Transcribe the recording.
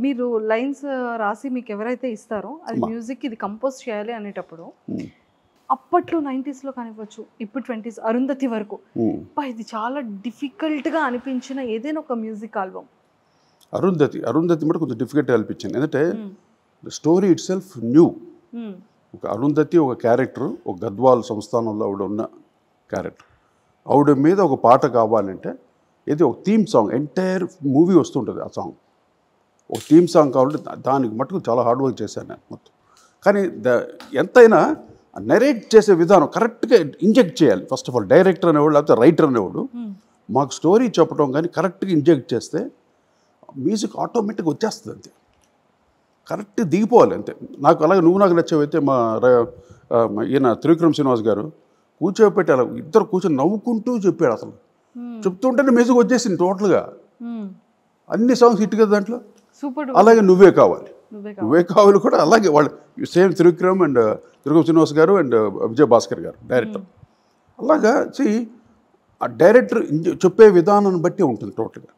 మీరు లైన్స్ రాసి మీకు ఎవరైతే ఇస్తారో అది మ్యూజిక్ ఇది కంపోజ్ చేయాలి అనేటప్పుడు అప్పట్లో 90s కానివ్వచ్చు, ఇప్పుడు 20s అరుంధతి వరకు ఇది చాలా డిఫికల్ట్గా అనిపించిన ఏదైనా ఒక మ్యూజిక్ ఆల్బమ్? అరుంధతి కూడా కొంచెం డిఫికల్ట్గా అనిపించింది. ఎందుకంటే స్టోరీ ఇట్ సెల్ఫ్ న్యూ. ఒక అరుంధతి ఒక క్యారెక్టర్, ఒక గద్వాల్ సంస్థానంలో ఆవిడ ఉన్న క్యారెక్టర్. ఆవిడ మీద ఒక పాట కావాలంటే ఇది ఒక థీమ్ సాంగ్, ఎంటైర్ మూవీ వస్తుంటుంది ఆ సాంగ్. ఒక థీమ్ సాంగ్ కావాలంటే దానికి మటుకు చాలా హార్డ్ వర్క్ చేశాను నేను మొత్తం. కానీ ఎంతైనా నెరేట్ చేసే విధానం కరెక్ట్గా ఇంజెక్ట్ చేయాలి. ఫస్ట్ ఆఫ్ ఆల్ డైరెక్టర్ అనేవాడు లేకపోతే రైటర్ అనేవాడు మాకు స్టోరీ చెప్పడం కానీ కరెక్ట్గా ఇంజెక్ట్ చేస్తే మ్యూజిక్ ఆటోమేటిక్గా వచ్చేస్తుంది. అంతే, కరెక్ట్గా దిగిపోవాలి అంతే. నాకు అలాగే నువ్వు నాకు నచ్చేవైతే మా ఈయన త్రివిక్రమ్ శ్రీనివాస్ గారు కూర్చోబెట్టి అలా ఇద్దరు కూర్చొని నవ్వుకుంటూ చెప్పాడు. అసలు చెప్తుంటేనే మ్యూజిక్ వచ్చేసింది టోటల్గా. అన్ని సాంగ్స్ హిట్ కదా దాంట్లో. అలాగే నువ్వే కావాలి కూడా అలాగే వాళ్ళు సేమ్ త్రివిక్రమ్ శ్రీనివాస్ గారు అండ్ విజయ్ భాస్కర్ గారు డైరెక్టర్. అలాగా ఆ డైరెక్టర్ చెప్పే విధానాన్ని బట్టి ఉంటుంది టోటల్గా.